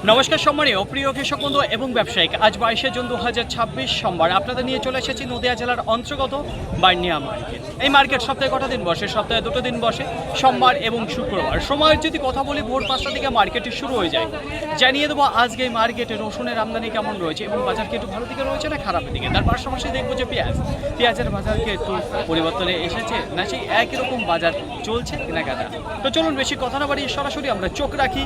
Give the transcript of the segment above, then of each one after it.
নমস্কার সম্মানীয় প্রিয় কৃষক বন্ধু এবং ব্যবসায়িক, আজ 22শে জুন 2026 সোমবার আপনাদের নিয়ে চলে এসেছি নদিয়া জেলার অন্তর্গত বার্নিয়া মার্কেট। এই মার্কেট সপ্তাহে কটা দিন বসে? সপ্তাহে দুটো দিন বসে, সোমবার এবং শুক্রবার। সময়ের যদি কথা বলি, ভোর 5টা থেকে মার্কেটটি শুরু হয়ে যায়। জানিয়ে দেবো আজকে এই মার্কেটে রসুনের আমদানি কেমন রয়েছে এবং বাজার কি একটু ভালো দিকে রয়েছে না খারাপের দিকে। তার পাশাপাশি দেখবো যে পেঁয়াজের বাজার কি একটু পরিবর্তনে এসেছে না সেই একই রকম বাজার চলছে কেনাকাটা। তো চলুন বেশি কথা না বাড়িয়ে সরাসরি আমরা চোখ রাখি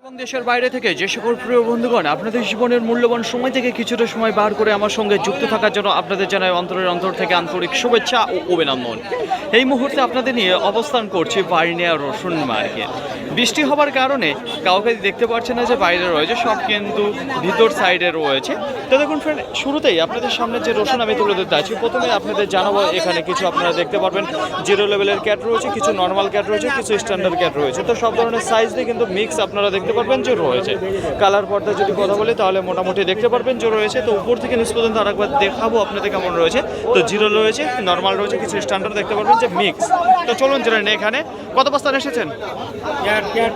এবং দেশের বাইরে থেকে যে সকল প্রিয় বন্ধুগণ আপনাদের জীবনের মূল্যবান সময় থেকে কিছুটা সময় বার করে আমার সঙ্গে যুক্ত থাকার জন্য আপনাদের জানাই অন্তরের অন্তর থেকে আন্তরিক শুভেচ্ছা ও অভিনন্দন। এই মুহূর্তে আপনাদের নিয়ে অবস্থান করছি বার্নিয়া রসুন মার্কেট। বৃষ্টি হবার কারণে কাউকে দেখতে পাচ্ছেন না যে বাইরে রয়েছে, সব কিন্তু ভিতর সাইডে রয়েছে। তো দেখুন ফ্রেন্ড, শুরুতেই আপনাদের সামনে যে রসুন আমি তুলে দিতে আছি, প্রথমে আপনাদের জানাবো এখানে কিছু আপনারা দেখতে পারবেন জিরো লেভেলের ক্যাট রয়েছে, কিছু নর্মাল ক্যাট রয়েছে, কিছু স্ট্যান্ডার্ড ক্যাট রয়েছে। তো সব ধরনের সাইজ দিয়ে কিন্তু মিক্স আপনারা দেখতে পারবেন যে রয়েছে। কালার পর্দা যদি কথা বলি তাহলে মোটামুটি দেখতে পারবেন যে রয়েছে। তো উপর থেকে নিচ পর্যন্ত আরেকবার দেখাবো আপনাদের কেমন রয়েছে। তো জিরো রয়েছে, নর্মাল রয়েছে, কিছু স্ট্যান্ডার্ড দেখতে পারবেন যে মিক্স। তো চলুন জেনে নিই এখানে কত বস্তা এসেছেন।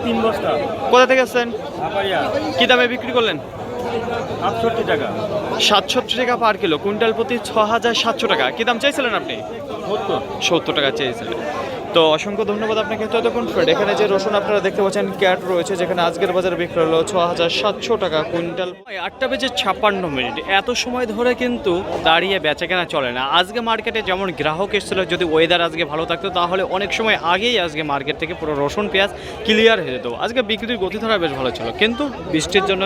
3 বস্তা। কোথা থেকে এসেছেন? আপাইয়া কি দামে বিক্রি করলেন? 68 টাকা। 67 টাকা পার কিলো, কুইন্টাল প্রতি 6700 টাকা। কি দাম চাইছিলেন আপনি? 70 টাকা চেয়েছিলেন। তো অসংখ্য ধন্যবাদ আপনাকে। তো দেখুন ফ্রেন্ড, এখানে যে রসুন আপনারা দেখতে পাচ্ছেন ক্যাট রয়েছে, যেখানে আজকের বাজারে বিক্রি হলো 6700 টাকা কুইন্টাল। 8টা বেজে 56 মিনিট, এত সময় ধরে কিন্তু দাঁড়িয়ে বেচা কেনা চলে না। আজকে মার্কেটে যেমন গ্রাহক এসেছিল, যদি ওয়েদার আজকে ভালো থাকতো তাহলে অনেক সময় আগেই আজকে মার্কেট থেকে পুরো রসুন পেঁয়াজ ক্লিয়ার হয়ে যেত। আজকে বিক্রির গতিধারা বেশ ভালো ছিল, কিন্তু বৃষ্টির জন্য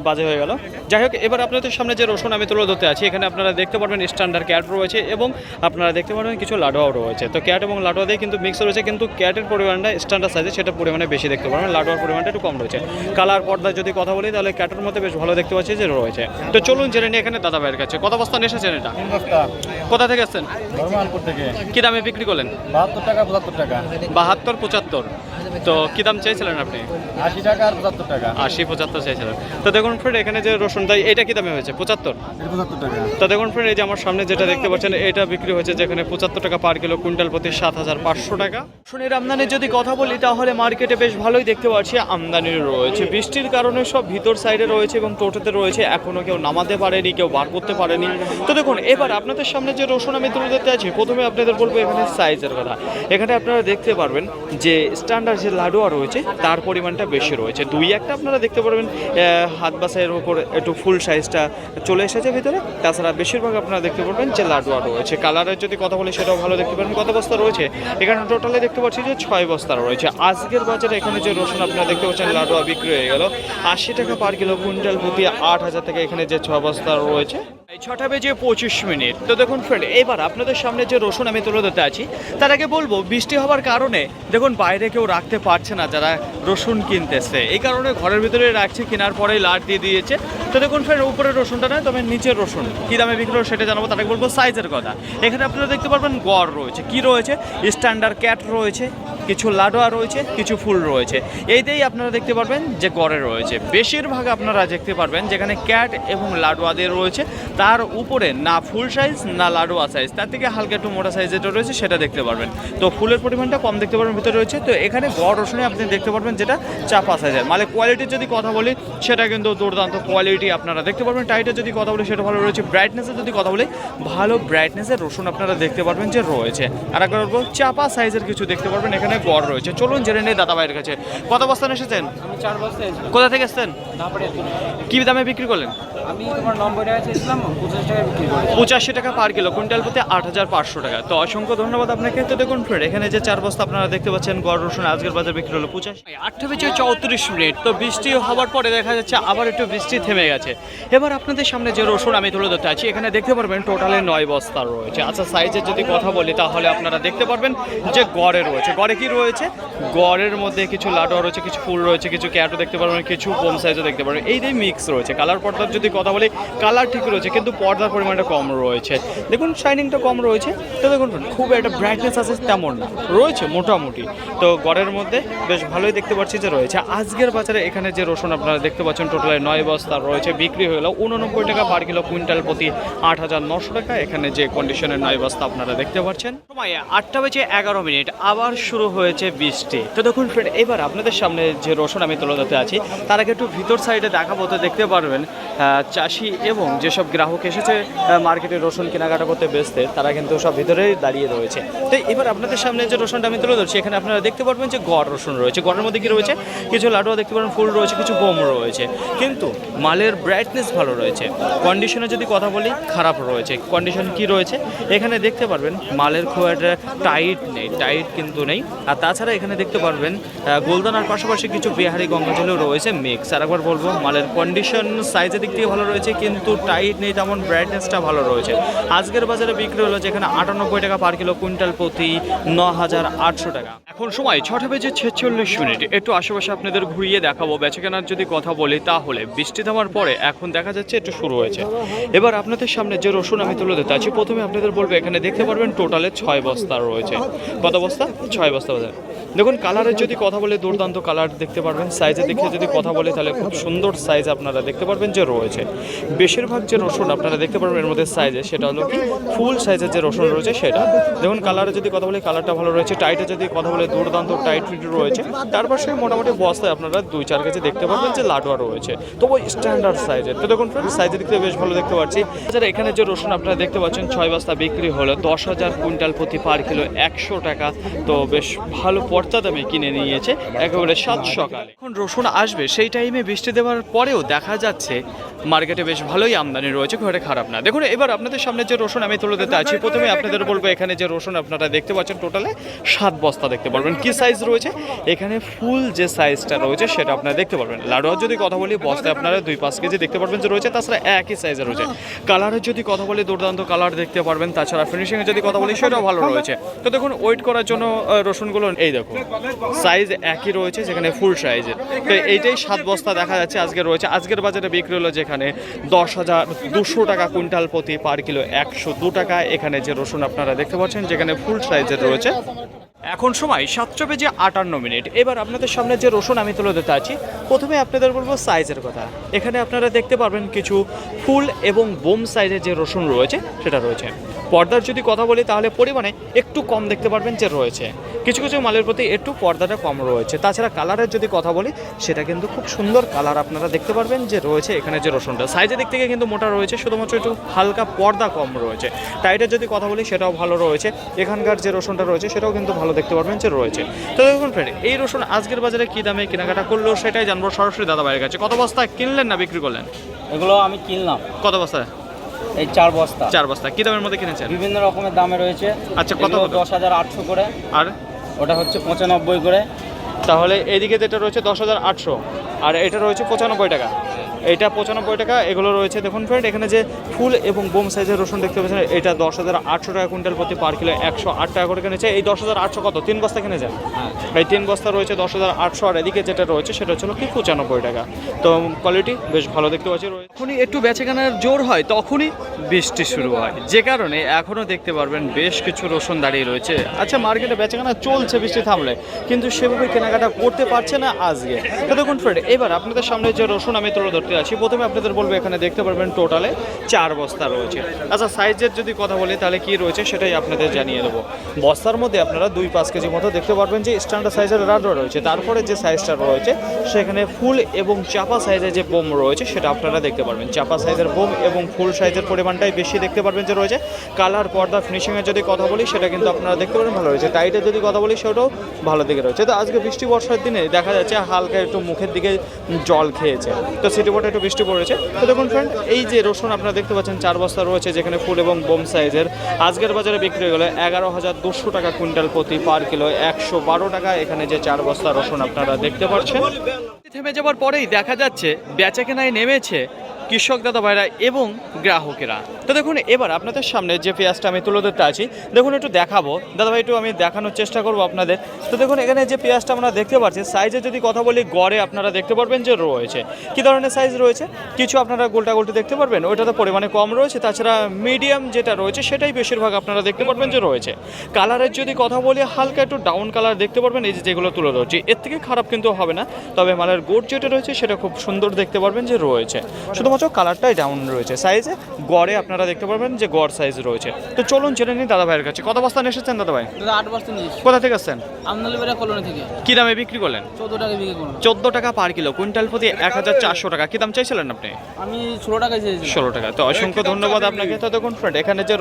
বাজে হয়ে গেল। যাই হোক, এবার আপনাদের সামনে যে রসুন আমি তুলে ধরতে আছি, এখানে আপনারা দেখতে পারবেন স্ট্যান্ডার্ড ক্যাট রয়েছে এবং আপনারা দেখতে পারবেন কিছু লাডোয়াও রয়েছে। তো ক্যাট এবং লাডোয়া দিয়ে কিন্তু মিক্স রয়েছে, কিন্তু ক্যাটের পরিমাণটা স্ট্যান্ডার্ড সাইজে সেটা পরিমাণে বেশি দেখতে পারবেন, লাডোয়ার পরিমাণটা একটু কম রয়েছে। কালার পর্দা যদি কথা বলি তাহলে ক্যাটের মধ্যে বেশ ভালো দেখতে পাচ্ছি যে রয়েছে। তো চলুন জেনে নিই এখানে দাদা ভাইয়ের কাছে কত বস্তা নিয়ে এসেছেন এটা? 3 বস্তা। কোথা থেকে এসেছেন? নরমালপুর থেকে। কি দামে বিক্রি করলেন? 72 টাকা 75 টাকা। 72 75। তো কি দাম চাইছিলেন আপনি? 80 টাকা আর 75 টাকা। 80 75 চাইছিলেন। তো দেখুন ফ্রেন্ড, এখানে যে রসুন তাই এটা কি দামে হয়েছে? 75। 75 টাকা। তো দেখুন ফ্রেন্ড, এই যে আমার সামনে যেটা দেখতে পাচ্ছেন এটা বিক্রি হয়েছে যেখানে 75 টাকা পার কিলো, কুইন্টাল প্রতি 7500 টাকা। রসুনের আমদানির যদি কথা বলি তাহলে মার্কেটে বেশ ভালোই দেখতে পাচ্ছি আমদানি রয়েছে। বৃষ্টির কারণে সব ভিতর সাইডে রয়েছে এবং টোটোতে রয়েছে, এখনও কেউ নামাতে পারেনি, কেউ বার করতে পারেনি। তো দেখুন, এবার আপনাদের সামনে যে রসুন আমি তুলে দিতে আছি, প্রথমে আপনাদের বলবো এখানে সাইজের কথা। এখানে আপনারা দেখতে পারবেন যে স্ট্যান্ডার্ড যে লাডোয়া রয়েছে তার পরিমাণটা বেশি রয়েছে। দুই একটা আপনারা দেখতে পারবেন হাত বাসাইয়ের উপর একটু ফুল সাইজটা চলে এসেছে ভিতরে। তাছাড়া বেশিরভাগ আপনারা দেখতে পারবেন যে লাডোয়া রয়েছে। কালারের যদি কথা বলি সেটাও ভালো দেখতে পারবেন। কত বস্তা রয়েছে এখানে? টোটালে দেখতে পাচ্ছি যে 6 বস্তা রয়েছে। আজকের বাজারে এখানে যে রসুন আপনারা দেখতে পাচ্ছেন লাডোয়া বিক্রি হয়ে গেল 80 টাকা পার কিলো, কুইন্টাল প্রতি 8000 টাকা। এখানে যে 6 বস্তা রয়েছে 6টা বেজে 25 মিনিট। তো দেখুন ফ্রেন্ড, এবার আপনাদের সামনে যে রসুন আমি তুলে ধরতে আছি, তার আগে বলবো বৃষ্টি হওয়ার কারণে দেখুন বাইরে কেউ রাখতে পারছে না যারা রসুন কিনতেছে, এই কারণে ঘরের ভিতরে রাখছে, কেনার পরেই লাট দিয়ে দিয়েছে। তো দেখুন ফ্রেন্ড, উপরের রসুনটা নয় তবে নিচের রসুন কী দামে বিক্রি হয় সেটা জানাবো। তার আগে বলবো সাইজের কথা। এখানে আপনারা দেখতে পারবেন গড় রয়েছে, কি রয়েছে স্ট্যান্ডার্ড ক্যাট রয়েছে, কিছু লাডোয়া রয়েছে, কিছু ফুল রয়েছে। এইটাই আপনারা দেখতে পারবেন যে গড়ে রয়েছে। বেশিরভাগ আপনারা দেখতে পারবেন যেখানে ক্যাট এবং লাডোয়া দিয়ে রয়েছে, তার উপরে না ফুল সাইজ না লাডোয়া সাইজ, তার থেকে হালকা একটু মোটা সাইজ যেটা রয়েছে সেটা দেখতে পারবেন। তো ফুলের পরিমাণটা কম দেখতে পারবেন ভিতরে রয়েছে। তো এখানে গড় রসুনে আপনি দেখতে পারবেন যেটা চাপা সাইজের। মানে কোয়ালিটির যদি কথা বলি সেটা কিন্তু দুর্দান্ত কোয়ালিটি আপনারা দেখতে পারবেন। টাইটের যদি কথা বলি সেটা ভালো রয়েছে। ব্রাইটনেসের যদি কথা বলি ভালো ব্রাইটনেসের রসুন আপনারা দেখতে পারবেন যে রয়েছে। আর একবার বলবো চাপা সাইজের কিছু দেখতে পারবেন এখানে গড় রয়েছে। চলুন জেনে নেই দাদা ভাইয়ের কাছে কত বস্তা এসেছেন? আমি 4 বস্তা এসেছি। কোথা থেকে এসেছেন? দাপড়িয়া থেকে। কি দামে বিক্রি করলেন? আমি তোমার 90 টাকা চেয়েছিলাম, 85 টাকা বিক্রি করি। 85 টাকা পার কিলো, কুইন্টাল প্রতি 8500 টাকা। তো অসংখ্য ধন্যবাদ আপনাকে। তো দেখুন ফ্রেন্ড, এখানে যে 4 বস্তা আপনারা দেখতে পাচ্ছেন গড় রসুন আজকের বাজার বিক্রি হলো 85। 8টা বেজে 34 মিনিট। তো বৃষ্টি হওয়ার পরে দেখা যাচ্ছে আবার একটু বৃষ্টি থেমে গেছে। এবার আপনাদের সামনে যে রসুন আমি তুলে ধরতে আছি, এখানে দেখতে পারবেন টোটালে 9 বস্তা রয়েছে। আচ্ছা, সাইজের যদি কথা বলি তাহলে আপনারা দেখতে পারবেন যে গড়ে রয়েছে। গড়ে কি রয়েছে? গড়ের মধ্যে কিছু লাডোয়া রয়েছে, কিছু ফুল রয়েছে, কিছু ক্যাটও দেখতে পারবেন, কিছু কম সাইজও দেখতে পারবেন। এই দিয়ে মিক্স রয়েছে। কালার পর্দার যদি কথা বলি কালার ঠিক রয়েছে, কিন্তু পর্দার পরিমাণটা কম রয়েছে। দেখুন শাইনিংটা কম রয়েছে। তো দেখুন খুব একটা ব্রাইটনেস আছে তেমন না, রয়েছে মোটামুটি। তো গড়ের মধ্যে বেশ ভালোই দেখতে পাচ্ছি যে রয়েছে। আজকের বাজারে এখানে যে রসুন আপনারা দেখতে পাচ্ছেন টোটালে 9 বস্তা রয়েছে, বিক্রি হয়ে গেল 89 টাকা পার কিলো, কুইন্টাল প্রতি 8900 টাকা। এখানে যে কন্ডিশনের 9 বস্তা আপনারা দেখতে পাচ্ছেন। সময় 8টা বেজে 11 মিনিট, আবার শুরু হয়েছে বৃষ্টি। তো দেখুন ফ্রেন্ড, এবার আপনাদের সামনে যে রসুন আমি তুলে ধরতে আছি তার আগে একটু ভিতর ভিতর সাইডে দেখাবো তো দেখতে পারবেন চাষি এবং যেসব গ্রাহক এসেছে মার্কেটে রসুন কেনাকাটা করতে বেচতে, তারা কিন্তু সব ভিতরেই দাঁড়িয়ে রয়েছে। তো এবার আপনাদের সামনে যে রসুনটা আমি তুলে ধরছি, এখানে আপনারা দেখতে পারবেন যে গড় রসুন রয়েছে। গড়ের মধ্যে কি রয়েছে, কিছু লাডুয়া দেখতে পারেন, ফুল রয়েছে, কিছু বোম রয়েছে, কিন্তু মালের ব্রাইটনেস ভালো রয়েছে। কন্ডিশনে যদি কথা বলি খারাপ রয়েছে। কন্ডিশন কি রয়েছে এখানে দেখতে পারবেন, মালের খুব একটা টাইট নেই, টাইট কিন্তু নেই। আর তাছাড়া এখানে দেখতে পারবেন গোলদানার পাশাপাশি কিছু বিহারি গঙ্গাজলও রয়েছে মিক্স। আর একবার বলবো মালের কন্ডিশন সাইজের দিক থেকে ভালো রয়েছে, কিন্তু টাইট নেই, তেমন ব্রাইটনেসটা ভালো রয়েছে। আজকের বাজারে বিক্রি হলো যেখানে 98 টাকা পার কিলো, কুইন্টাল প্রতি 9,800 টাকা। এখন সময় 6:46। একটু আশেপাশে আপনাদের ঘুরিয়ে দেখাবো। বেচাকেনার যদি কথা বলি তাহলে বৃষ্টি থামার পরে এখন দেখা যাচ্ছে একটু শুরু হয়েছে। এবার আপনাদের সামনে যে রসুন আমি তুলে দিতে আছি, প্রথমে আপনাদের বলবো এখানে দেখতে পারবেন টোটালে 6 বস্তা রয়েছে। কত বস্তা? 6 বস্তা। দেখুন কালারের যদি কথা বলে দুর্দান্ত কালার দেখতে পারবেন। সাইজের দিকে যদি কথা বলে তাহলে খুব সুন্দর সাইজ আপনারা দেখতে পারবেন যে রয়েছে। বেশিরভাগ যে রসুন আপনারা দেখতে পারবেন এর মধ্যে সাইজে, সেটা হলো কি ফুল সাইজের যে রসুন রয়েছে সেটা। দেখুন কালারের যদি কথা বলি কালারটা ভালো রয়েছে। টাইটে যদি কথা বলে দুর্দান্ত টাইট রয়েছে। তার পাশে মোটামুটি বস্তায় আপনারা 2-4 কেজি দেখতে পারবেন যে লাডুয়া রয়েছে, তো ওই স্ট্যান্ডার্ড সাইজের। তো দেখুন ফ্রেন্ড সাইজের দিক থেকে বেশ ভালো দেখতে পাচ্ছি। যারা এখানে যে রসুন আপনারা দেখতে পাচ্ছেন 6 বস্তা বিক্রি হলো 10,000 কুইন্টাল প্রতি পার কিলো 100 টাকা। তো বেশ ভালো পর্চা দামে কিনে নিয়েছে একেবারে 7 সকালে। এখন রসুন আসবে সেই টাইমে বৃষ্টি দেওয়ার পরেও দেখা যাচ্ছে মার্কেটে বেশ ভালোই আমদানি রয়েছে, ঘরে খারাপ না। দেখুন এবার আপনাদের সামনে যে রসুন আমি তুলে দিতে আছি, প্রথমে আপনাদের বলবো এখানে যে রসুন আপনারা দেখতে পাচ্ছেন টোটালে 7 বস্তা দেখতে পারবেন। কি সাইজ রয়েছে এখানে, ফুল যে সাইজটা রয়েছে সেটা আপনারা দেখতে পারবেন। লাডুয়ার যদি কথা বলি বস্তায় আপনারা 2-5 কেজি দেখতে পারবেন যে রয়েছে। তাছাড়া একই সাইজের রয়েছে। কালারের যদি কথা বলি দুর্দান্ত কালার দেখতে পারবেন। তাছাড়া ফিনিশিংয়ে যদি কথা বলি সেটাও ভালো রয়েছে। তো দেখুন ওয়েট করার জন্য রসুনগুলো এই দেখুন সাইজ একই রয়েছে, যেখানে ফুল সাইজের। তো এইটাই 7 বস্তা দেখা যাচ্ছে আজকে রয়েছে। আজকের বাজারে বিক্রি হলো যেখানে 10,200 টাকা কুইন্টাল প্রতি পার কিলো 102 টাকা। এখানে যে রসুন আপনারা দেখতে পাচ্ছেন যেখানে ফুল সাইজের রয়েছে। এখন সময় 7:58। এবার আপনাদের সামনে যে রসুন আমি তুলে দিতে আছি, প্রথমে আপনাদের বলবো সাইজের কথা। এখানে আপনারা দেখতে পারবেন কিছু ফুল এবং বোম সাইজের যে রসুন রয়েছে সেটা রয়েছে। পর্দার যদি কথা বলি তাহলে পরিমাণে একটু কম দেখতে পারবেন যে রয়েছে। কিছু কিছু মালের প্রতি একটু পর্দাটা কম রয়েছে। তাছাড়া কালারের যদি কথা বলি সেটা কিন্তু খুব সুন্দর কালার আপনারা দেখতে পারবেন যে রয়েছে। এখানে যে রসুনটা সাইজের দিক থেকে কিন্তু মোটা রয়েছে, শুধুমাত্র একটু হালকা পর্দা কম রয়েছে। টাইটের যদি কথা বলি সেটাও ভালো রয়েছে। এখানকার যে রসুনটা রয়েছে সেটাও কিন্তু ভালো দেখতে পারবেন যে রয়েছে। তো দেখুন ফ্রেন্ড এই রসুন আজকের বাজারে কী দামে কেনাকাটা করলো সেটাই জানবো সরাসরি দাদা ভাইয়ের কাছে। কত বস্তা কিনলেন না বিক্রি করলেন? এগুলো আমি কিনলাম। কত বস্তা? এই 4 বস্তা। 4 বস্তা। কী দামের মধ্যে কিনেছেন? বিভিন্ন রকমের দামে রয়েছে। আচ্ছা কত? 10,800 করে। আর ওটা হচ্ছে 95 করে। তাহলে এদিকে যেটা রয়েছে 10,800 আর এটা রয়েছে 95 টাকা। এটা 95 টাকা। এগুলো রয়েছে দেখুন ফ্রেন্ড এখানে যে ফুল এবং বোম সাইজের রসুন দেখতে পাচ্ছেন, এটা 10,800 টাকা কুইন্টাল প্রতি পার কিলো 108 টাকা করে কিনেছে। এই 10,800 কত 3 বস্তা কিনেছেন? এই 3 বস্তা রয়েছে 10,800। আর এদিকে যেটা রয়েছে সেটা হচ্ছে কি 95 টাকা। তো কোয়ালিটি বেশ ভালো দেখতে পাচ্ছি। যখনই একটু বেচাকেনার জোর হয় তখনই বৃষ্টি শুরু হয়, যে কারণে এখনও দেখতে পারবেন বেশ কিছু রসুন দাঁড়িয়ে রয়েছে। আচ্ছা মার্কেটে বেচাকেনা চলছে বৃষ্টি থামলে, কিন্তু সেভাবে কেনাকাটা করতে পারছে না আজকে। তো দেখুন ফ্রেন্ড এবার আপনাদের সামনে যে রসুন আমি তুলে ধরতে আছি, প্রথমে আপনাদের বলবো এখানে দেখতে পারবেন টোটালে 4 বস্তা রয়েছে। আচ্ছা সাইজের যদি কথা বলি তাহলে কি রয়েছে সেটাই আপনাদের জানিয়ে দেবো। বস্তার মধ্যে আপনারা 2-5 কেজি মতো দেখতে পারবেন যে স্ট্যান্ডার্ড সাইজের লাডুয়া রয়েছে। তারপরে যে সাইজটা রয়েছে সেখানে ফুল এবং চাপা সাইজের যে বোম রয়েছে সেটা আপনারা দেখতে পারবেন। চাপা সাইজের বোম এবং ফুল সাইজের পরিমাণটাই বেশি দেখতে পারবেন যে রয়েছে। কালার পর্দা ফিনিশিংয়ের যদি কথা বলি সেটা কিন্তু আপনারা দেখতে পারেন ভালো রয়েছে। টাইটের যদি কথা বলি সেটাও ভালো দিকে রয়েছে। তো আজকে বৃষ্টি বর্ষার দিনে দেখা যাচ্ছে হালকা একটু মুখের দিকে জল খেয়েছে, তো সিটিপটে একটু বৃষ্টি পড়েছে। তো দেখুন ফ্রেন্ড এই যে রসুন আপনারা দেখতে পাচ্ছেন 4 বস্তা রয়েছে যেখানে ফুল এবং বোম সাইজের। আজকের বাজারে বিক্রি হয়ে গেল 11,200 টাকা কুইন্টাল প্রতি পার কিলো 112 টাকা। এখানে যে 4 বস্তা রসুন আপনারা দেখতে পাচ্ছেন। থেমে যাওয়ার পরেই দেখা যাচ্ছে বেচাকেনায় নেমেছে কৃষক দাদা ভাইরা এবং গ্রাহকেরা। তো দেখুন এবার আপনাদের সামনে যে পেঁয়াজটা আমি তুলে ধরতে আছি, দেখুন একটু দেখাবো দাদা ভাই, একটু আমি দেখানোর চেষ্টা করবো আপনাদের। তো দেখুন এখানে যে পেঁয়াজটা আমরা দেখতে পাচ্ছি সাইজে যদি কথা বলি গড়ে আপনারা দেখতে পারবেন যে রয়েছে কী ধরনের সাইজ রয়েছে। কিছু আপনারা গোলটা গোলটি দেখতে পারবেন, ওইটাতে পরিমাণে কম রয়েছে। তাছাড়া মিডিয়াম যেটা রয়েছে সেটাই বেশিরভাগ আপনারা দেখতে পারবেন যে রয়েছে। কালারের যদি কথা বলি হালকা একটু ডাউন কালার দেখতে পারবেন, এই যেগুলো তুলে ধরছি এর থেকে খারাপ কিন্তু হবে না। তবে মালের গোট যেটা রয়েছে সেটা খুব সুন্দর দেখতে পারবেন যে রয়েছে। শুধুমাত্র পাচ্ছ কালারটাই ডাউন রয়েছে সাইজে, গড়ে আপনারা দেখতে পারবেন যে গড় সাইজ রয়েছে। তো চলুন জেনে নিন দাদা ভাইয়ের কাছে। কত বস্তা নিয়ে এসেছেন দাদা ভাই? দাদা 8 বস্তা নিয়েছি কোথা থেকে আসছেন? আমনালিবেড়া কলোনি থেকে। কি দামে বিক্রি করলেন? 14 টাকা বিক্রি করলাম। 14 টাকা পার কিলো, কুইন্টাল প্রতি 1400 টাকা। কি দাম চাইছিলেন আপনি? আমি 16 টাকা চেয়েছি। 16 টাকা। তো অসংখ্য ধন্যবাদ আপনাকে। তো দেখুন ফ্রেন্ড, এখানে যে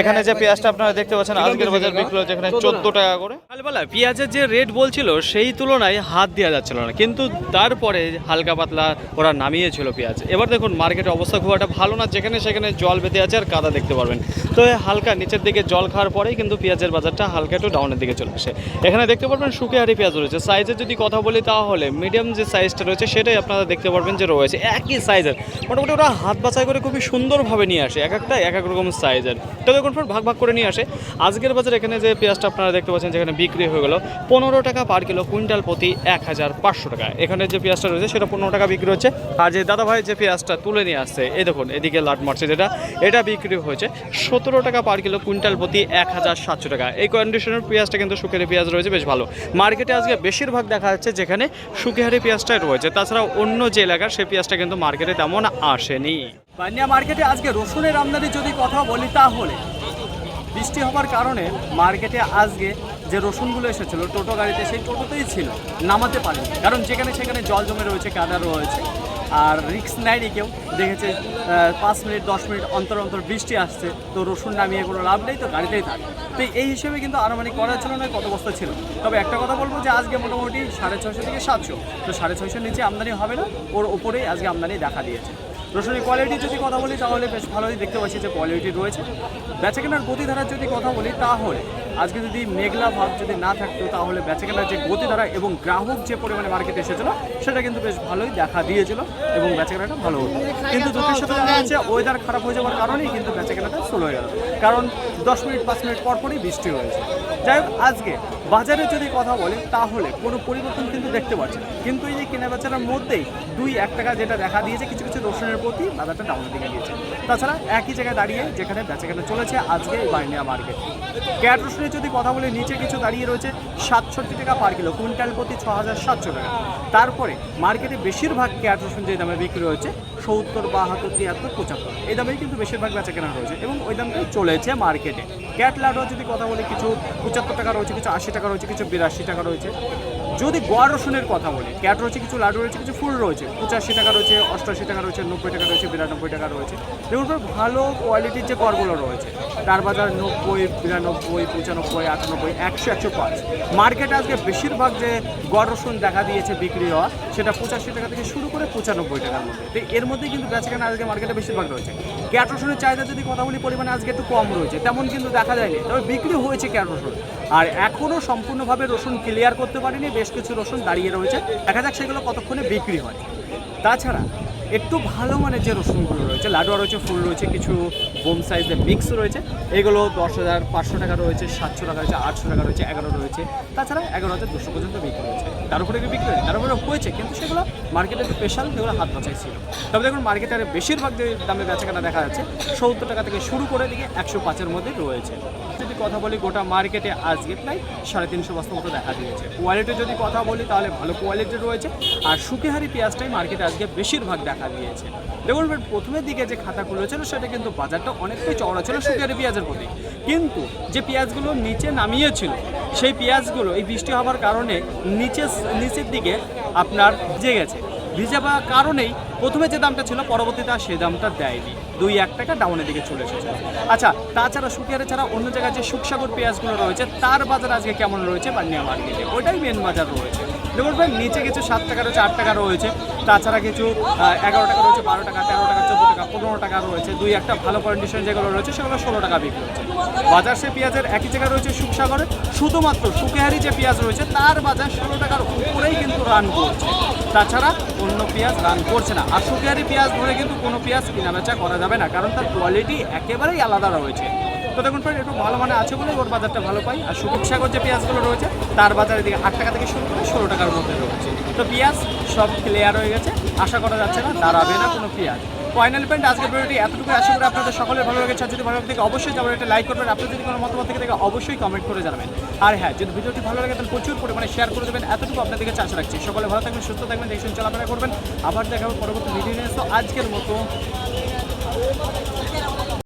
এখানে যে পেঁয়াজটা আপনারা দেখতে পাচ্ছেন আজকের বাজার বিক্রি হচ্ছে এখানে 14 টাকা করে। কালবেলা পেঁয়াজের যে রেট বলছিল সেই তুলনায় হাত দেওয়া যাচ্ছিল না, কিন্তু তারপরে হালকা পাতলা ওরা নামিয়েছিল পেঁয়াজ। এবার দেখুন মার্কেটের অবস্থা খুব একটা ভালো না, যেখানে সেখানে জল বেঁধে আছে আর কাদা দেখতে পারবেন। তো হালকা নিচের দিকে জল খাওয়ার পরেই কিন্তু পেঁয়াজের বাজারটা হালকা একটু ডাউনের দিকে চলে আসে। এখানে দেখতে পারবেন শুকিয়ারি পেঁয়াজ রয়েছে। সাইজের যদি কথা বলি তাহলে মিডিয়াম যে সাইজটা রয়েছে সেটাই আপনারা দেখতে পারবেন যে রয়েছে একই সাইজের। মোটামুটি ওরা হাত বাছাই করে খুবই সুন্দরভাবে নিয়ে আসে, এক একটা এক এক রকম সাইজের। তো দেখুন ভাগ ভাগ করে নিয়ে আসে। আজকের বাজার এখানে যে পেঁয়াজটা আপনারা দেখতে পাচ্ছেন যেখানে বিক্রি হয়ে গেল 15 টাকা পার কিলো, কুইন্টাল প্রতি 1500 টাকা। এখানে যে পেঁয়াজটা রয়েছে সেটা 15 টাকা বিক্রি হচ্ছে। আর যে দাদা ভাই যে পেঁয়াজটা তুলে নিয়ে আসছে এই দেখুন এদিকে লাট মারছে এটা বিক্রি হয়েছে 17 টাকা পার কিলো, কুইন্টাল প্রতি 1700 টাকা। এই কন্ডিশনের পেঁয়াজটা কিন্তু শুকিয়ারি পেঁয়াজ রয়েছে বেশ ভালো। মার্কেটে আজকে বেশিরভাগ দেখা যাচ্ছে যেখানে শুকিয়ারি পেঁয়াজটাই রয়েছে, তাছাড়া অন্য যে এলাকার সেই পেঁয়াজটা কিন্তু মার্কেটে তেমন আসেনি। বানিয়া মার্কেটে আজকে রসুনের আমদানি যদি কথা বলি তাহলে বৃষ্টি হওয়ার কারণে মার্কেটে আজকে যে রসুনগুলো এসেছিলো টোটো গাড়িতে সেই টোটোতেই ছিল, নামাতে পারেনি, কারণ যেখানে সেখানে জল জমে রয়েছে, কাদা রয়েছে। আর রিক্স নেয়নি কেউ, দেখেছে 5 মিনিট 10 মিনিট অন্তর অন্তর বৃষ্টি আসছে, তো রসুন নামিয়ে কোনো লাভ নেই, তো গাড়িতেই থাকে। তো এই হিসেবে কিন্তু আনুমানিক করা ছিল না কত বস্তা ছিল। তবে একটা কথা বলবো যে আজকে মোটামুটি 650 থেকে 700, তো 650 নিচে আমদানি হবে না, ওর উপরেই আজকে আমদানি দেখা দিয়েছে। রসুনের কোয়ালিটি যদি কথা বলি তাহলে বেশ ভালোই দেখতে পাচ্ছি যে কোয়ালিটি রয়েছে। বেচাকেনার গতিধারার যদি কথা বলি তাহলে আজকে যদি মেঘলা ভাব যদি না থাকতো তাহলে বেচাকেনার যে গতিধারা এবং গ্রাহক যে পরিমাণে মার্কেটে এসেছিলো সেটা কিন্তু বেশ ভালোই দেখা দিয়েছিল এবং বেচাকেনাটা ভালো হতো। কিন্তু দুঃখের সাথে জানা যাচ্ছে ওয়েদার খারাপ হয়ে যাওয়ার কারণেই কিন্তু বেচাকেনাটা স্লো হয়ে গেল, কারণ 10 মিনিট 5 মিনিট পরপরই বৃষ্টি হয়েছে। যাই হোক, আজকে বাজারে যদি কথা বলি তাহলে কোনো পরিবর্তন কিন্তু দেখতে পাচ্ছি না, কিন্তু এই যে কেনা বেচার মধ্যেই 2-1 টাকা যেটা দেখা দিয়েছে কিছু কিছু রসুনের প্রতি বাজারটা ডাউনের দিকে গিয়েছে। তাছাড়া একই জায়গায় দাঁড়িয়ে যেখানে বেচাকেনা চলেছে আজকে এই বার্নিয়া মার্কেট। ক্যাট রসুনের যদি কথা বলি নিচে কিছু দাঁড়িয়ে রয়েছে 67 টাকা পার কিলো, কুইন্টাল প্রতি 6700 টাকা। তারপরে মার্কেটে বেশিরভাগ ক্যাট রসুন যে দামে বিক্রি হয়েছে 70, 72, 73, 75 এই দামেই কিন্তু বেশিরভাগ বেচাকেনা রয়েছে এবং ওই দামটাই চলেছে মার্কেটে। ক্যাট লাডুয়া যদি কথা বলি কিছু 75 টাকা রয়েছে, কিছু 80 টাকা রয়েছে, কিছু 82 টাকা রয়েছে। যদি গোয়া রসুনের কথা বলি ক্যাট রয়েছে, কিছু লাডু রয়েছে, কিছু ফুল রয়েছে, 85 টাকা রয়েছে, 88 টাকা রয়েছে, 90 টাকা রয়েছে, 92 টাকা রয়েছে। দেখুন ভালো কোয়ালিটির যে গড়গুলো রয়েছে তার বাজার 90, 92, 95, 98, 100, 105। মার্কেটে আজকে বেশিরভাগ যে গড় রসুন দেখা দিয়েছে বিক্রি হওয়া সেটা 85 টাকা থেকে শুরু করে 95 টাকার মধ্যে। তো এর মধ্যেই কিন্তু বেচাকেনা আজকে মার্কেটে বেশিরভাগ রয়েছে। ক্যাট রসুনের চাহিদা যদি কথা বলি পরিমাণে আজকে একটু কম রয়েছে, তেমন কিন্তু দেখা যায়নি, তবে বিক্রি হয়েছে ক্যাট রসুন। আর এখনও সম্পূর্ণভাবে রসুন ক্লিয়ার করতে পারিনি, বেশ কিছু রসুন দাঁড়িয়ে রয়েছে, দেখা যাক সেগুলো কতক্ষণে বিক্রি হয়। তাছাড়া একটু ভালো মানের যে রসুনগুলো রয়েছে লাডুয়া রয়েছে, ফুল রয়েছে, কিছু বোম সাইজের মিক্স রয়েছে, এগুলো 10,500 টাকা রয়েছে, 700 টাকা রয়েছে, 800 টাকা রয়েছে, 11 রয়েছে, তাছাড়া 11,200 পর্যন্ত বিক্রি হয়েছে। তার উপরে বিক্রি হয়েছে, তার উপরে হয়েছে, কিন্তু সেগুলো মার্কেটে স্পেশাল, সেগুলো হাত বাঁচাই ছিল। তবে দেখুন মার্কেটে বেশিরভাগ যে দামে বেচাকেনা দেখা যাচ্ছে 70 টাকা থেকে শুরু করে দিকে 105-এর মধ্যে রয়েছে। যদি কথা বলি গোটা মার্কেটে আজকে প্রায় 350 বস্তা মতো দেখা দিয়েছে। কোয়ালিটি যদি কথা বলি তাহলে ভালো কোয়ালিটি রয়েছে, আর শুকিহারি পেঁয়াজটাই মার্কেটে আজকে বেশিরভাগ দেখা দিয়েছে। দেখুন প্রথমের দিকে যে খাতাগুলো ছিল সেটা কিন্তু বাজারটা অনেকটাই চওড়া ছিল শুকিহারি পেঁয়াজের প্রতি, কিন্তু যে পেঁয়াজগুলো নিচে নামিয়েছিল সেই পেঁয়াজগুলো এই বৃষ্টি হওয়ার কারণে নিচের দিকে আপনার ভিজে গেছে। ভিজে পাওয়ার কারণেই প্রথমে যে দামটা ছিল পরবর্তীতে আর সেই দামটা দেয়নি, 2-1 টাকা ডাউনের দিকে চলে এসেছে। আচ্ছা, তাছাড়া শুকিয়ারে ছাড়া অন্য জায়গায় যে শুকসাগর পেঁয়াজগুলো রয়েছে তার বাজার আজকে কেমন রয়েছে বার্নিয়া মার্কেটে, ওইটাই মেন বাজার রয়েছে। দেখুন ভাই নিচে কিছু 7 টাকা রয়েছে, 8 টাকা রয়েছে, তাছাড়া কিছু 11 টাকা রয়েছে, 12 টাকা, 13 টাকা, 14 টাকা, 15 টাকা রয়েছে, 2-1 টা ভালো কন্ডিশন যেগুলো রয়েছে সেগুলো 16 টাকা বিক্রি হচ্ছে। বাজার সে পেঁয়াজের একই জায়গায় রয়েছে শুকসাগরে, শুধুমাত্র শুকিহারি যে পেঁয়াজ রয়েছে তার বাজার 16 টাকার উপরেই কিন্তু রান করছে, তাছাড়া অন্য পেঁয়াজ রান করছে না। আর শুকিহারি পেঁয়াজ ধরে কিন্তু কোনো পেঁয়াজ কেনা বেচা করা যাবে না, কারণ তার কোয়ালিটি একেবারেই আলাদা রয়েছে। তো দেখুন প্রায় একটু ভালো মানে আছে বলে ওর বাজারটা ভালো পাই। আর শুকসাগর যে পেঁয়াজগুলো রয়েছে তার বাজারের দিকে 8 টাকা থেকে শুরু করে 16 টাকার মধ্যে রয়েছে। তো পেঁয়াজ সব ক্লিয়ার হয়ে গেছে, আশা করা যাচ্ছে না দাঁড়াবে না কোনো পেঁয়াজ। ফাইনাল পয়েন্ট আজকের ভিডিওটি এতটুকু এতটুকু আশা করি আপনাদের সকলের ভালো লেগেছে। আর যদি ভালো লাগে অবশ্যই যাবেন একটা লাইক করবেন, আপনার যদি কোনো মতামত থেকে অবশ্যই কমেন্ট করে জানাবেন। আর হ্যাঁ, যদি ভিডিওটি ভালো লাগে তাহলে প্রচুর পরিমাণে শেয়ার করে দেবেন, এতটুকু আপনাদেরকে আশা রাখছি। সকলে ভালো থাকবেন, সুস্থ থাকবেন, দেখুন চলাফেরা করবেন। আবার দেখা হবে পরবর্তী ভিডিও নিয়ে। তো আজকের মতো